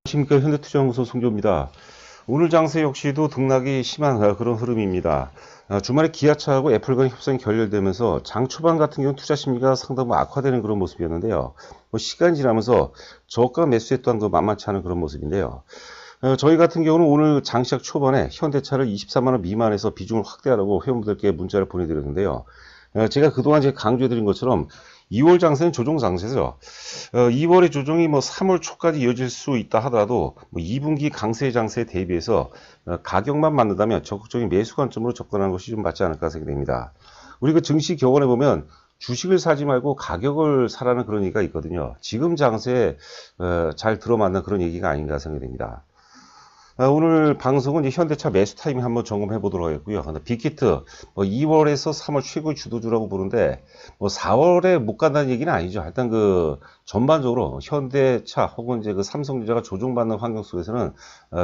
안녕하십니까. 현대투자연구소 송조입니다. 오늘 장세 역시도 등락이 심한 그런 흐름입니다. 주말에 기아차하고 애플 간 협상이 결렬되면서 장 초반 같은 경우는 투자 심리가 상당히 악화되는 그런 모습이었는데요. 시간이 지나면서 저가 매수에 또한 만만치 않은 그런 모습인데요. 저희 같은 경우는 오늘 장 시작 초반에 현대차를 23만원 미만에서 비중을 확대하라고 회원분들께 문자를 보내드렸는데요. 제가 그동안 강조해드린 것처럼 2월 장세는 조정 장세죠. 2월의 조정이 3월 초까지 이어질 수 있다 하더라도 2분기 강세 장세에 대비해서 가격만 맞는다면 적극적인 매수 관점으로 접근하는 것이 좀 맞지 않을까 생각됩니다. 우리 그 증시 격언에 보면 주식을 사지 말고 가격을 사라는 그런 얘기가 있거든요. 지금 장세에 잘 들어맞는 그런 얘기가 아닌가 생각됩니다. 오늘 방송은 이제 현대차 매수 타이밍 한번 점검해 보도록 하겠고요. 빅히트 2월에서 3월 최고의 주도주라고 보는데 4월에 못 간다는 얘기는 아니죠. 일단 전반적으로 현대차 혹은 이제 삼성전자가 조정받는 환경 속에서는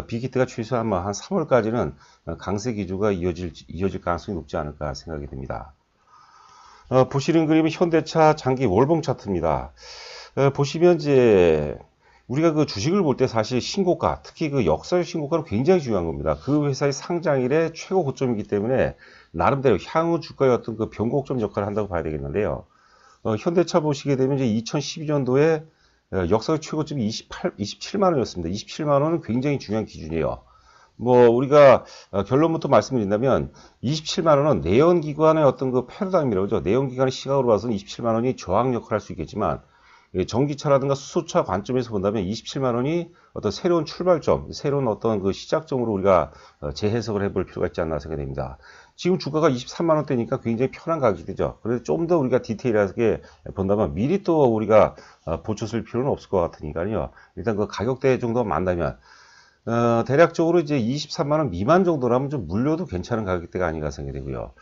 빅히트가 최소한 한 3월까지는 강세 기조가 이어질 가능성이 높지 않을까 생각이 됩니다. 보시는 그림은 현대차 장기 월봉 차트입니다. 보시면 이제 우리가 주식을 볼 때 사실 신고가, 특히 역사적 신고가는 굉장히 중요한 겁니다. 그 회사의 상장일의 최고 고점이기 때문에 나름대로 향후 주가의 어떤 변곡점 역할을 한다고 봐야 되겠는데요. 현대차 보시게 되면 이제 2012년도에 역사적 최고점이 27만 원이었습니다. 27만 원은 굉장히 중요한 기준이에요. 우리가 결론부터 말씀드린다면 27만 원은 내연기관의 어떤 패러다임이라고 하죠. 내연기관의 시각으로 봐서는 27만 원이 저항 역할을 할 수 있겠지만 전기차라든가 수소차 관점에서 본다면 27만 원이 어떤 새로운 출발점, 새로운 어떤 시작점으로 우리가 재해석을 해볼 필요가 있지 않나 생각됩니다. 지금 주가가 23만 원대니까 굉장히 편한 가격이 되죠. 그래서 좀 더 우리가 디테일하게 본다면 미리 또 우리가 보초 쓸 필요는 없을 것 같으니까요. 일단 가격대 정도 만나면 대략적으로 이제 23만 원 미만 정도라면 좀 물려도 괜찮은 가격대가 아닌가 생각되고요.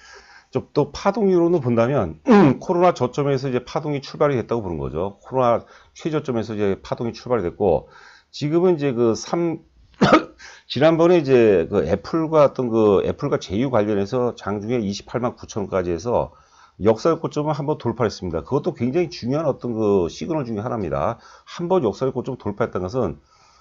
좀 또 파동으로는 본다면 코로나 저점에서 이제 파동이 출발이 됐다고 보는 거죠. 코로나 최저점에서 이제 파동이 출발이 됐고 지금은 이제 지난번에 이제 애플과 애플과 제휴 관련해서 장중에 28만 9천 원까지 해서 역사적 고점을 한번 돌파했습니다. 그것도 굉장히 중요한 어떤 시그널 중에 하나입니다. 한번 역사적 고점을 돌파했다는 것은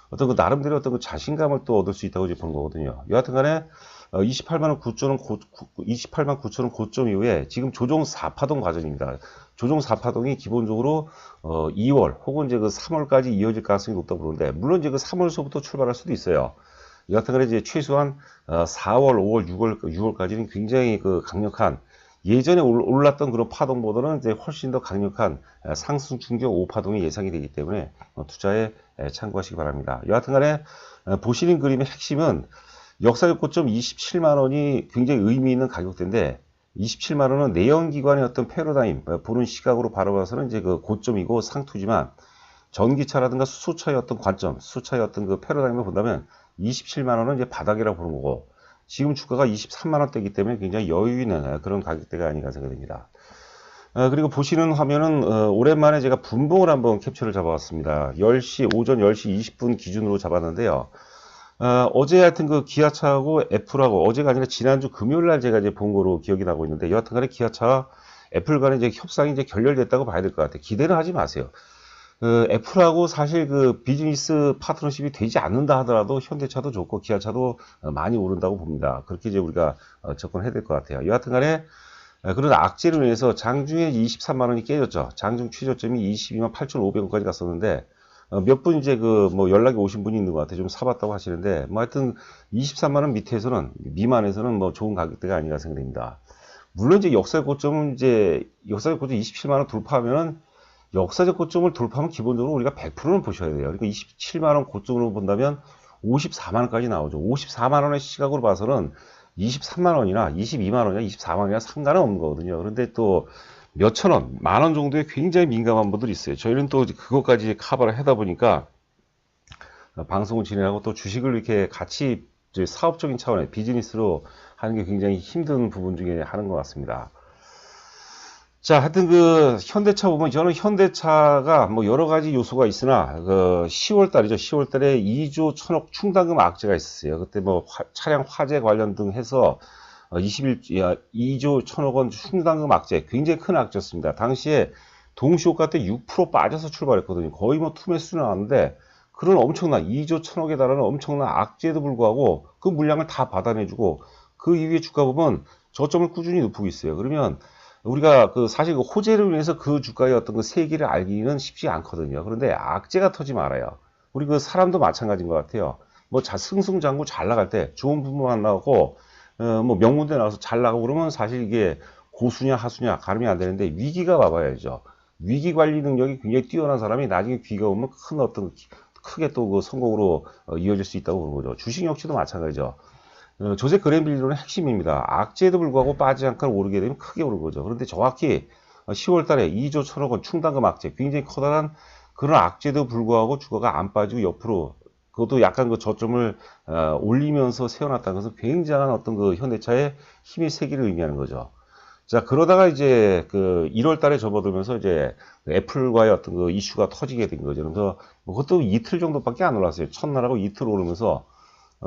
어떤 나름대로 어떤 자신감을 또 얻을 수 있다고 보는 거거든요. 여하튼 간에 28만 9천 원 고점 이후에 지금 조정 4파동 과정입니다. 조정 4파동이 기본적으로 2월 혹은 이제 3월까지 이어질 가능성이 높다고 보는데 물론 이제 3월서부터 출발할 수도 있어요. 여하튼 간에 이제 최소한 4월, 5월, 6월까지는 굉장히 강력한 예전에 올랐던 그런 파동보다는 이제 훨씬 더 강력한 상승 충격 5파동이 예상이 되기 때문에 투자에 참고하시기 바랍니다. 여하튼 간에 보시는 그림의 핵심은 역사적 고점 27만 원이 굉장히 의미 있는 가격대인데 27만 원은 내연기관의 어떤 패러다임 보는 시각으로 바라봐서는 이제 고점이고 상투지만 전기차라든가 수소차의 어떤 관점, 수소차의 어떤 패러다임을 본다면 27만 원은 이제 바닥이라고 보는 거고 지금 주가가 23만 원대이기 때문에 굉장히 여유 있는 그런 가격대가 아닌가 생각됩니다. 그리고 보시는 화면은 오랜만에 제가 분봉을 한번 캡처를 잡아왔습니다. 오전 10시 20분 기준으로 잡았는데요. 어제 하여튼 기아차하고 애플하고 어제가 아니라 지난주 금요일 날 제가 이제 본 거로 기억이 나고 있는데 여하튼 간에 기아차와 애플 간에 이제 협상이 이제 결렬됐다고 봐야 될 것 같아요. 기대는 하지 마세요. 애플하고 사실 비즈니스 파트너십이 되지 않는다 하더라도 현대차도 좋고 기아차도 많이 오른다고 봅니다. 그렇게 이제 우리가 접근해야 될 것 같아요. 여하튼 간에 그런 악재로 인해서 장중에 23만 원이 깨졌죠. 장중 최저점이 22만 8,500원까지 갔었는데 몇 분 이제 연락이 오신 분이 있는 것 같아요. 좀 사봤다고 하시는데 하여튼 23만 원 미만에서는 좋은 가격대가 아닌가 생각됩니다. 물론 이제 역사적 고점 27만 원 돌파하면은 역사적 고점을 돌파하면 기본적으로 우리가 100%는 보셔야 돼요. 그러니까 27만 원 고점으로 본다면 54만 원까지 나오죠. 54만 원의 시각으로 봐서는 23만 원이나 22만 원이나 24만 원이나 상관은 없는 거거든요. 그런데 또 몇천 원, 만 원 정도에 굉장히 민감한 분들이 있어요. 저희는 또 그것까지 커버를 하다 보니까 방송을 진행하고 또 주식을 이렇게 같이 사업적인 차원의 비즈니스로 하는 게 굉장히 힘든 부분 중에 하는 것 같습니다. 자, 하여튼 현대차 보면 저는 현대차가 여러 가지 요소가 있으나 10월 달이죠. 10월 달에 2조 1천억 충당금 악재가 있었어요. 그때 차량 화재 관련 등 해서 2조 1천억 원 충당금 악재 굉장히 큰 악재였습니다. 당시에 동시효과 때 6% 빠져서 출발했거든요. 거의 투매수 나왔는데 그런 엄청난 2조 1천억에 달하는 엄청난 악재에도 불구하고 그 물량을 다 받아내주고 그 이후에 주가 보면 저점을 꾸준히 높이고 있어요. 그러면 우리가 그 사실 그 호재로 인해서 그 주가의 어떤 그 세기를 알기는 쉽지 않거든요. 그런데 악재가 터지면 알아요. 우리 그 사람도 마찬가지인 것 같아요. 뭐 승승장구 잘 나갈 때 좋은 부분만 나오고 뭐 명문대 나와서 잘 나가고 그러면 사실 이게 고수냐 하수냐 가름이 안 되는데 위기가 와봐야죠. 위기 관리 능력이 굉장히 뛰어난 사람이 나중에 위기가 오면 큰 어떤 크게 또 그 성공으로 이어질 수 있다고 보는 거죠. 주식 역시도 마찬가지죠. 조세 그랜빌리론의 핵심입니다. 악재에도 불구하고 빠지지 않고 오르게 되면 크게 오르는 거죠. 그런데 정확히 10월 달에 2조 1천억 원 충당금 악재, 굉장히 커다란 그런 악재에도 불구하고 주가가 안 빠지고 옆으로 그것도 약간 그 저점을 올리면서 세워놨다는 것은 굉장한 어떤 그 현대차의 힘의 세기를 의미하는 거죠. 자, 그러다가 이제 그 1월 달에 접어들면서 이제 애플과의 어떤 그 이슈가 터지게 된 거죠. 그래서 그것도 이틀 정도밖에 안 올랐어요. 첫날하고 이틀 오르면서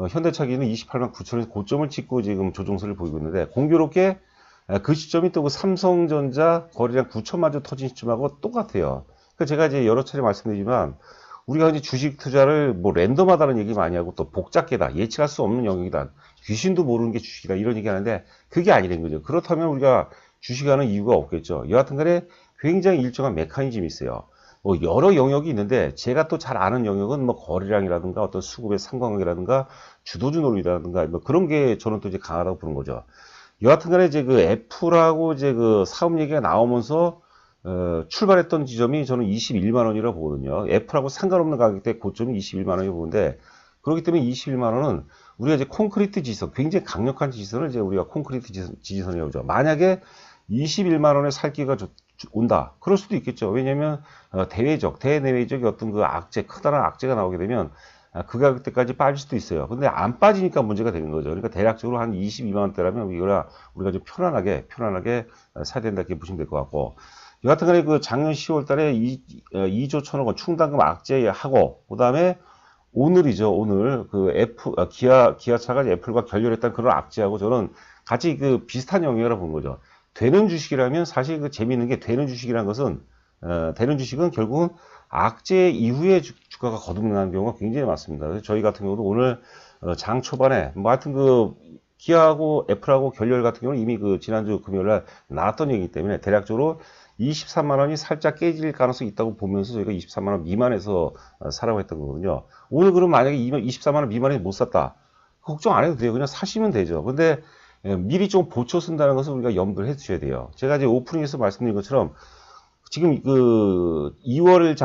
현대차기는 28만 9천에서 고점을 찍고 지금 조정세를 보이고 있는데 공교롭게 그 시점이 또 그 삼성전자 거래량 9천만 주 터진 시점하고 똑같아요. 그러니까 제가 이제 여러 차례 말씀드리지만 우리가 이제 주식 투자를 뭐 랜덤하다는 얘기 많이 하고 또 복잡하다, 예측할 수 없는 영역이다, 귀신도 모르는 게 주식이다 이런 얘기 하는데 그게 아니란 거죠. 그렇다면 우리가 주식하는 이유가 없겠죠. 여하튼 간에 굉장히 일정한 메커니즘이 있어요. 뭐 여러 영역이 있는데 제가 또 잘 아는 영역은 뭐 거래량이라든가 어떤 수급의 상관관계라든가 주도주 논리라든가 뭐 그런 게 저는 또 이제 강하다고 보는 거죠. 여하튼 간에 이제 그 애플하고 이제 그 사업 얘기가 나오면서 출발했던 지점이 저는 21만 원이라고 보거든요. 애플하고 상관없는 가격대 고점이 21만 원이라고 보는데 그렇기 때문에 21만 원은 우리가 이제 콘크리트 지지선, 굉장히 강력한 지지선을 이제 우리가 콘크리트 지지선이라고 하죠. 만약에 21만 원에 살 기가 온다. 그럴 수도 있겠죠. 왜냐면 대내외적인 어떤 그 악재, 커다란 악재가 나오게 되면 그 가격대까지 빠질 수도 있어요. 근데 안 빠지니까 문제가 되는 거죠. 그러니까 대략적으로 한 22만 원대라면 우리가 좀 편안하게 사야 된다 이렇게 보시면 될 것 같고. 여하튼 간에 그 작년 10월 달에 2조 1천억 원 충당금 악재하고, 그 다음에 오늘이죠. 오늘 그 기아차가 애플과 결렬했던 그런 악재하고 저는 같이 그 비슷한 영역이라고 본 거죠. 되는 주식이라면 사실 그 재미있는 게 되는 주식이라는 것은, 되는 주식은 결국은 악재 이후에 주가가 거듭나는 경우가 굉장히 많습니다. 그래서 저희 같은 경우도 오늘 장 초반에 뭐 하여튼 그 기아하고 애플하고 결렬 같은 경우는 이미 그 지난주 금요일 날 나왔던 얘기이기 때문에 대략적으로 23만 원이 살짝 깨질 가능성이 있다고 보면서 저희가 23만 원 미만에서 사라고 했던 거거든요. 오늘 그럼 만약에 24만 원 미만에 못 샀다. 걱정 안 해도 돼요. 그냥 사시면 되죠. 근데 미리 좀 보초 쓴다는 것을 우리가 염두를 해 주셔야 돼요. 제가 이제 오프닝에서 말씀드린 것처럼 지금 그 2월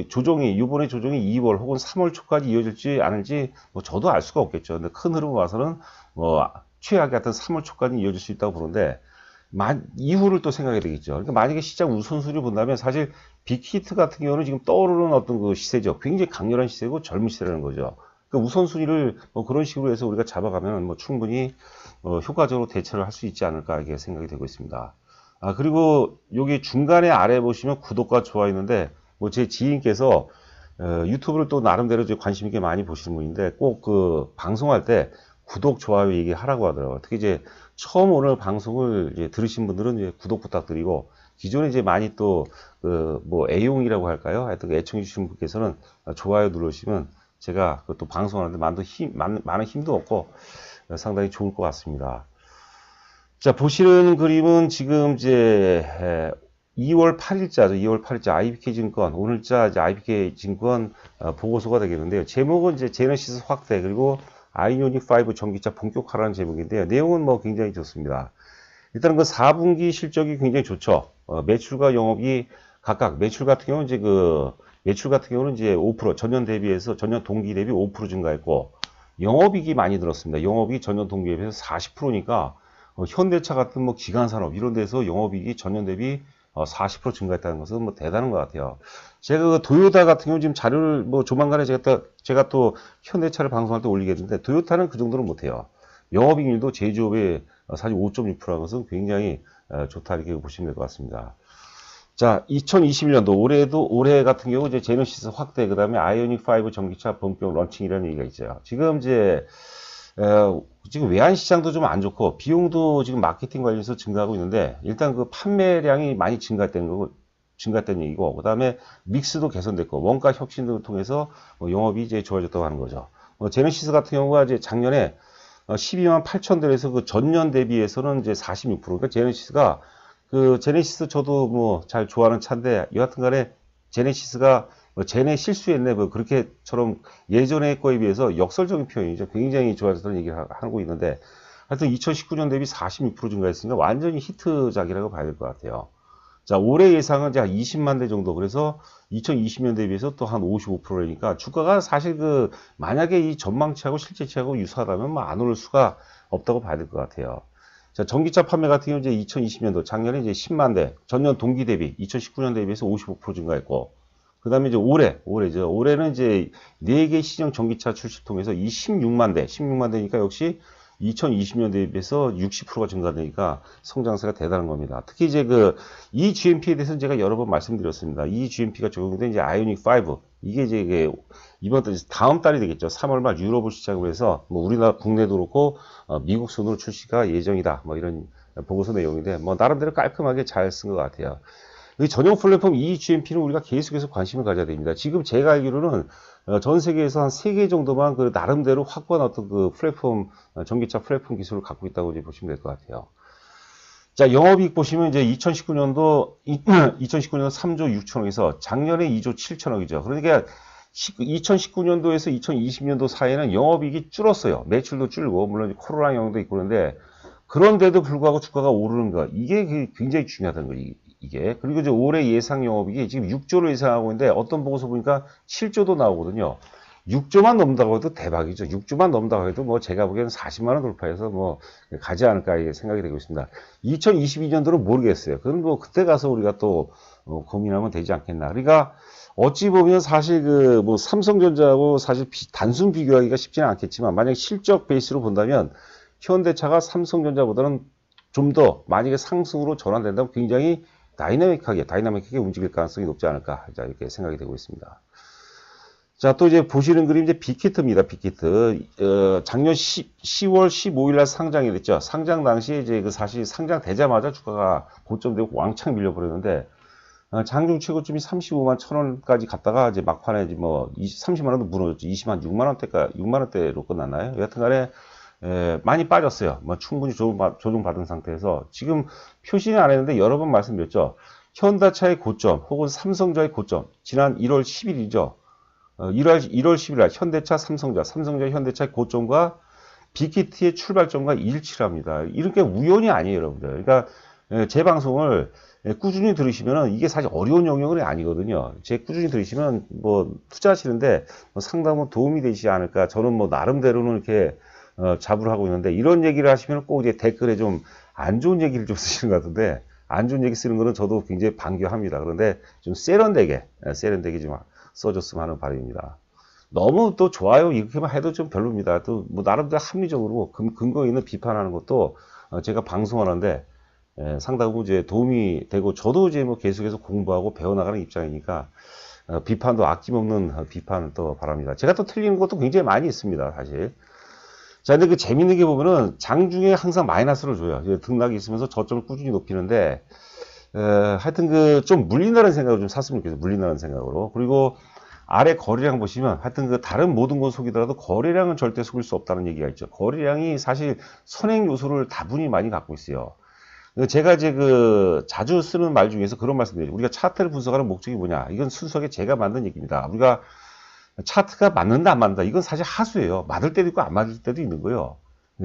조정이, 이번에 조정이 2월 혹은 3월 초까지 이어질지 않을지 뭐 저도 알 수가 없겠죠. 근데 큰 흐름 와서는 뭐 최악의 같은 3월 초까지 이어질 수 있다고 보는데 이후를 또 생각해야 되겠죠. 그러니까 만약에 시장 우선순위를 본다면 사실 빅히트 같은 경우는 지금 떠오르는 어떤 그 시세죠. 굉장히 강렬한 시세고 젊은 시세라는 거죠. 그러니까 우선순위를 뭐 그런 식으로 해서 우리가 잡아가면 뭐 충분히 효과적으로 대처를 할 수 있지 않을까 이게 생각이 되고 있습니다. 그리고 여기 중간에 아래 보시면 구독과 좋아요 있는데 뭐 제 지인께서 유튜브를 또 나름대로 관심 있게 많이 보시는 분인데 꼭 그 방송할 때 구독, 좋아요 얘기하라고 하더라고요. 특히 이제 처음 오늘 방송을 이제 들으신 분들은 이제 구독 부탁드리고, 기존에 이제 많이 또, 뭐, 애용이라고 할까요? 하여튼 애청해주신 분께서는 좋아요 누르시면 제가 또 방송하는데 많은 힘도 얻고 상당히 좋을 것 같습니다. 자, 보시는 그림은 지금 이제 2월 8일자죠. 2월 8일자 IBK증권, 오늘자 이제 IBK증권 보고서가 되겠는데요. 제목은 이제 제너시스 확대, 그리고 아이오닉5 전기차 본격화라는 제목인데요. 내용은 뭐 굉장히 좋습니다. 일단은 그 4분기 실적이 굉장히 좋죠. 매출과 영업이 각각, 매출 같은 경우는 이제 매출 같은 경우는 이제 5% 전년 동기 대비 5% 증가했고, 영업이익이 많이 늘었습니다. 영업이익이 전년 동기 대비해서 40%니까 현대차 같은 뭐 기관산업 이런 데서 영업이익이 전년 대비 40% 증가했다는 것은 뭐 대단한 것 같아요. 제가 그 도요타 같은 경우 지금 자료를 뭐 조만간에 제가 또 현대차를 방송할 때 올리겠는데, 도요타는 그 정도는 못해요. 영업이익률도 제조업의 사실 5.6%라는 것은 굉장히 좋다 이렇게 보시면 될 것 같습니다. 자, 2021년도 올해 같은 경우 이제 제너시스 확대, 그 다음에 아이오닉5 전기차 본격 런칭이라는 얘기가 있어요. 지금 이제 지금 외환 시장도 좀 안 좋고 비용도 지금 마케팅 관련해서 증가하고 있는데, 일단 그 판매량이 많이 증가했다는 거고, 증가했다는 얘기고, 그 다음에 믹스도 개선됐고, 원가 혁신 등을 통해서 영업이 이제 좋아졌다고 하는 거죠. 제네시스 같은 경우가 이제 작년에 12만 8천 대에서 그 전년 대비해서는 이제 46%. 그러니까 제네시스가 제네시스 저도 뭐 잘 좋아하는 차인데 여하튼 간에 제네시스가 제네 실수했네 뭐 그렇게처럼 예전의 거에 비해서 역설적인 표현이죠. 굉장히 좋아졌다는 얘기를 하고 있는데 하여튼 2019년 대비 46% 증가했으니까 완전히 히트작이라고 봐야 될 것 같아요. 자, 올해 예상은 이제 20만 대 정도. 그래서 2020년 대비해서 또 한 55%라니까 주가가 사실 만약에 이 전망치하고 실제치하고 유사하다면 뭐 안 오를 수가 없다고 봐야 될 것 같아요. 자, 전기차 판매 같은 경우 이제 2020년도 작년에 이제 10만 대, 전년 동기 대비 2019년 대비해서 55% 증가했고, 그 다음에 이제 올해죠. 올해는 이제 4개 시정 전기차 출시 통해서 이 16만 대니까 역시 2020년 대비해서 60%가 증가되니까 성장세가 대단한 겁니다. 특히 이제 이 GMP에 대해서는 제가 여러 번 말씀드렸습니다. 이 GMP가 적용된 이제 아이오닉 5 이게 이제 이번 달 다음 달이 되겠죠. 3월 말 유럽을 시작으로 해서 뭐 우리나라 국내도 그렇고 미국 순으로 출시가 예정이다. 뭐 이런 보고서 내용인데 뭐 나름대로 깔끔하게 잘 쓴 것 같아요. 이 전용 플랫폼 eGMP는 우리가 계속해서 관심을 가져야 됩니다. 지금 제가 알기로는 전 세계에서 한 3개 정도만 나름대로 확보한 어떤 플랫폼, 전기차 플랫폼 기술을 갖고 있다고 이제 보시면 될 것 같아요. 자, 영업이익 보시면 이제 2019년도 3조 6천억에서 작년에 2조 7천억이죠. 그러니까 2019년도에서 2020년도 사이에는 영업이익이 줄었어요. 매출도 줄고, 물론 코로나 영향도 있고 그런데, 그런데도 불구하고 주가가 오르는 거, 이게 굉장히 중요하다는 거예요. 이게. 그리고 이제 올해 예상 영업이익이 지금 6조로 예상하고 있는데 어떤 보고서 보니까 7조도 나오거든요. 6조만 넘는다고 해도 대박이죠. 6조만 넘는다고 해도 뭐 제가 보기에는 40만 원 돌파해서 뭐 가지 않을까 생각이 되고 있습니다. 2022년도는 모르겠어요. 그건 뭐 그때 가서 우리가 또 고민하면 되지 않겠나. 그러니까 어찌 보면 사실 뭐 삼성전자하고 사실 단순 비교하기가 쉽지는 않겠지만 만약 실적 베이스로 본다면 현대차가 삼성전자보다는 좀 더 만약에 상승으로 전환된다면 굉장히 다이나믹하게 움직일 가능성이 높지 않을까, 자, 이렇게 생각이 되고 있습니다. 자, 또 이제 보시는 그림 이제 빅히트입니다, 빅히트. 작년 10월 15일 날 상장이 됐죠. 상장 당시에 이제 사실 상장되자마자 주가가 고점되고 왕창 밀려버렸는데, 장중 최고점이 35만 1,000원까지 갔다가 이제 막판에 이제 뭐 30만 원도 무너졌죠. 20만 6만 원대로 끝났나요? 여하튼 간에 많이 빠졌어요. 뭐 충분히 조정받은 상태에서 지금 표시는 안 했는데 여러 번 말씀드렸죠. 현대차의 고점 혹은 삼성전자의 고점 지난 1월 10일이죠. 1월 10일 날 현대차, 삼성전자 현대차의 고점과 빅히트의 출발점과 일치를 합니다. 이렇게 우연이 아니에요, 여러분들. 그러니까 제 방송을 꾸준히 들으시면은 이게 사실 어려운 영역은 아니거든요. 제 꾸준히 들으시면 뭐 투자하시는데 뭐 상당히 도움이 되시지 않을까. 저는 뭐 나름대로는 이렇게 자부를 하고 있는데 이런 얘기를 하시면 꼭 이제 댓글에 좀 안 좋은 얘기를 좀 쓰시는 것 같은데 안 좋은 얘기 쓰는 거는 저도 굉장히 반겨합니다. 그런데 좀 세련되게 좀 써줬으면 하는 바람입니다. 너무 또 좋아요 이렇게만 해도 좀 별로입니다. 또 뭐 나름대로 합리적으로 근거 있는 비판하는 것도 제가 방송하는데 상당히 이제 도움이 되고 저도 이제 뭐 계속해서 공부하고 배워나가는 입장이니까 비판도 아낌없는 비판을 또 바랍니다. 제가 또 틀리는 것도 굉장히 많이 있습니다, 사실. 자, 근데 재밌는 게 보면은 장중에 항상 마이너스를 줘요. 등락이 있으면서 저점을 꾸준히 높이는데, 하여튼 좀 물린다는 생각으로 좀 샀으면 좋겠어요. 물린다는 생각으로. 그리고 아래 거래량 보시면 하여튼 다른 모든 것 속이더라도 거래량은 절대 속일 수 없다는 얘기가 있죠. 거래량이 사실 선행 요소를 다분히 많이 갖고 있어요. 제가 이제 자주 쓰는 말 중에서 그런 말씀드려요. 우리가 차트를 분석하는 목적이 뭐냐? 이건 순수하게 제가 만든 얘기입니다. 우리가 차트가 맞는다 안 맞는다 이건 사실 하수예요. 맞을 때도 있고 안 맞을 때도 있는 거예요.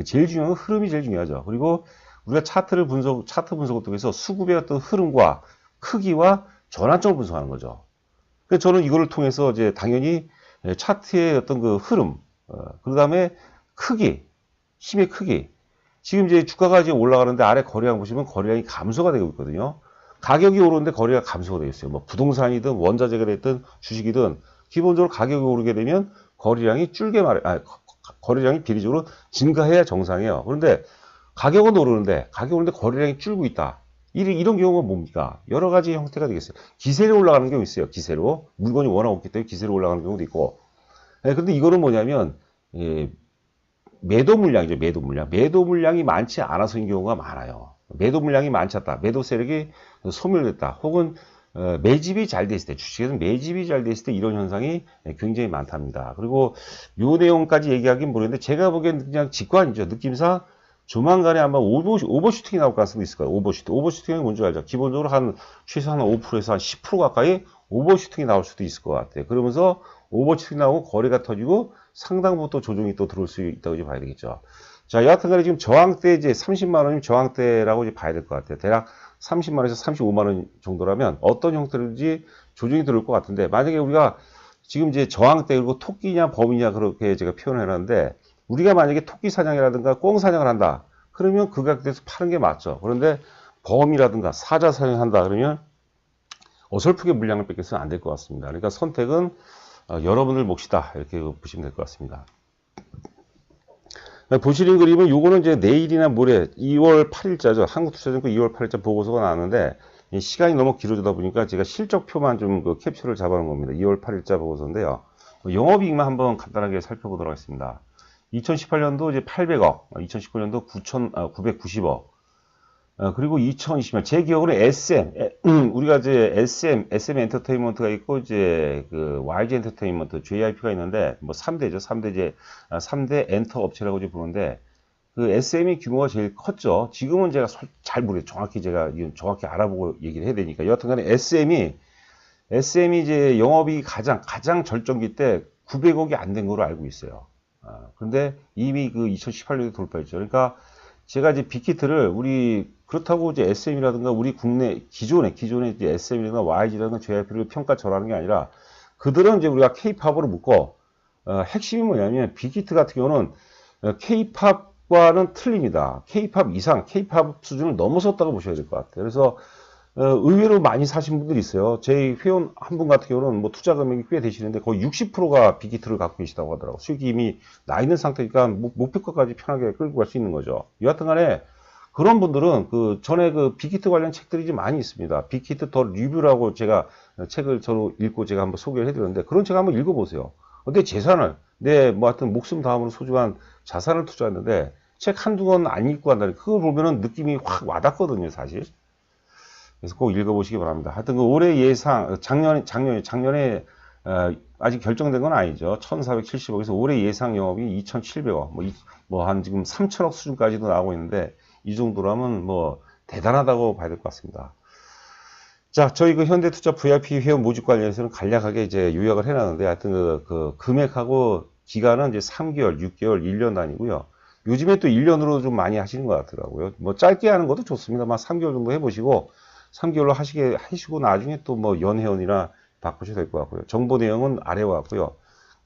제일 중요한 건 흐름이 제일 중요하죠. 그리고 우리가 차트 분석을 통해서 수급의 어떤 흐름과 크기와 전환점을 분석하는 거죠. 그래서 저는 이거를 통해서 이제 당연히 차트의 어떤 흐름, 그 다음에 크기, 힘의 크기. 지금 이제 주가가 이제 올라가는데 아래 거래량 보시면 거래량이 감소가 되고 있거든요. 가격이 오르는데 거래가 감소가 되어 있어요. 뭐 부동산이든 원자재가 됐든 주식이든 기본적으로 가격이 오르게 되면 거래량이 거래량이 비례적으로 증가해야 정상이에요. 그런데 가격은 오르는데 거래량이 줄고 있다. 이런 경우가 뭡니까? 여러 가지 형태가 되겠어요. 기세로 올라가는 경우 있어요. 기세로. 물건이 워낙 없기 때문에 기세로 올라가는 경우도 있고. 근데 이거는 뭐냐면 매도 물량이죠. 매도 물량이 많지 않아서인 경우가 많아요. 매도 물량이 많지 않다. 매도 세력이 소멸됐다. 혹은 매집이 잘 돼 있을 때, 주식에서 매집이 잘 돼 있을 때 이런 현상이 굉장히 많답니다. 그리고 요 내용까지 얘기하긴 모르겠는데 제가 보기엔 그냥 직관이죠. 느낌상 조만간에 아마 오버슈팅이 나올 가능성도 있을 거예요. 오버슈팅. 오버슈팅이 뭔지 알죠? 기본적으로 한 최소 한 5%에서 한 10% 가까이 오버슈팅이 나올 수도 있을 것 같아요. 그러면서 오버슈팅이 나오고 거래가 터지고 상당부 또 조정이 또 들어올 수 있다고 이제 봐야 되겠죠. 자, 여하튼간에 지금 저항대 이제 30만 원이면 저항대라고 이제 봐야 될 것 같아요. 대략 30만 원에서 35만 원 정도라면 어떤 형태로든지 조정이 들어올 것 같은데 만약에 우리가 지금 이제 저항대 그리고 토끼냐 범이냐 그렇게 제가 표현을 해놨는데 우리가 만약에 토끼 사냥이라든가 꽁 사냥을 한다. 그러면 그 가격대에서 파는 게 맞죠. 그런데 범이라든가 사자 사냥한다. 그러면 어설프게 물량을 뺏겨서는 안 될 것 같습니다. 그러니까 선택은 여러분들 몫이다. 이렇게 보시면 될 것 같습니다. 보시는 그림은 요거는 이제 내일이나 모레 2월 8일자죠. 한국투자증권 2월 8일자 보고서가 나왔는데 시간이 너무 길어지다 보니까 제가 실적표만 좀 그 캡처를 잡아놓은 겁니다. 2월 8일자 보고서인데요. 영업이익만 한번 간단하게 살펴보도록 하겠습니다. 2018년도 이제 800억, 2019년도 990억, 그리고 2020년, 제 기억으로 우리가 이제 SM 엔터테인먼트가 있고, 이제 그 YG 엔터테인먼트, JYP가 있는데, 뭐 3대죠. 3대 엔터 업체라고 이제 부르는데, 그 SM이 규모가 제일 컸죠. 지금은 제가 잘 모르겠어요. 정확히 알아보고 얘기를 해야 되니까. 여하튼 간에 SM이 이제 영업이 가장 절정기 때 900억이 안 된 걸로 알고 있어요. 근데 이미 그 2018년에 돌파했죠. 그러니까 제가 이제 빅히트를 그렇다고 이제 SM이라든가 우리 국내 기존에 이제 SM이라든가 YG라든가 JYP를 평가절하는 게 아니라 그들은 이제 우리가 K-팝으로 묶어, 핵심이 뭐냐면 빅히트 같은 경우는 K-팝과는 틀립니다. K-팝 이상, K-팝 수준을 넘어섰다고 보셔야 될 것 같아요. 그래서 의외로 많이 사신 분들이 있어요. 제 회원 한 분 같은 경우는 뭐 투자 금액이 꽤 되시는데 거의 60%가 빅히트를 갖고 계시다고 하더라고요. 수익이 이미 나 있는 상태니까 목표가까지 편하게 끌고 갈 수 있는 거죠. 여하튼 간에 그런 분들은 그 전에 그 빅히트 관련 책들이 좀 많이 있습니다. 빅히트 더 리뷰라고 제가 책을 저도 읽고 제가 한번 소개를 해드렸는데 그런 책 한번 읽어보세요. 근데 뭐 하여튼 목숨 다음으로 소중한 자산을 투자했는데 책 한두 권 안 읽고 한다니 그걸 보면은 느낌이 확 와닿거든요, 사실. 그래서 꼭 읽어보시기 바랍니다. 하여튼 그 올해 예상, 작년에 아직 결정된 건 아니죠. 1,470억에서 올해 예상 영업이 2,700억, 한 지금 3,000억 수준까지도 나오고 있는데 이 정도라면 뭐 대단하다고 봐야 될 것 같습니다. 자, 저희 그 현대투자 VIP 회원 모집 관련해서는 간략하게 이제 요약을 해놨는데 하여튼 그 금액하고 기간은 이제 3개월, 6개월, 1년 단위고요. 요즘에 또 1년으로 좀 많이 하시는 것 같더라고요. 뭐 짧게 하는 것도 좋습니다만 3개월 정도 해보시고 3개월로 하시고 나중에 또 뭐 연회원이나 바꾸셔도 될 것 같고요. 정보 내용은 아래와 같고요.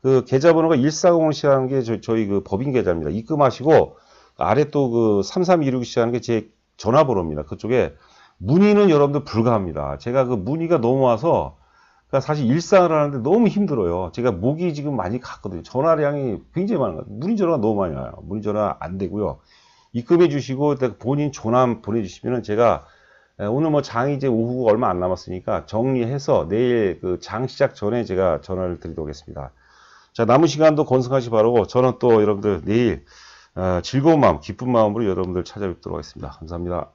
그 계좌번호가 1400을 시작하는 게 저희 그 법인 계좌입니다. 입금하시고 아래 또 그 3326이 시작하는 게 제 전화번호입니다. 그쪽에 문의는 여러분들 불가합니다. 제가 그 문의가 너무 와서 그러니까 사실 일상을 하는데 너무 힘들어요. 제가 목이 지금 많이 갔거든요. 전화량이 굉장히 많은 것 같아요. 문의 전화가 너무 많이 와요. 문의 전화 안 되고요. 입금해 주시고 본인 전화 보내주시면은 제가 오늘 뭐 장이 이제 오후 얼마 안 남았으니까 정리해서 내일 그 장 시작 전에 제가 전화를 드리도록 하겠습니다. 자, 남은 시간도 건승하시 바라고 저는 또 여러분들 내일 즐거운 마음, 기쁜 마음으로 여러분들 찾아뵙도록 하겠습니다. 감사합니다.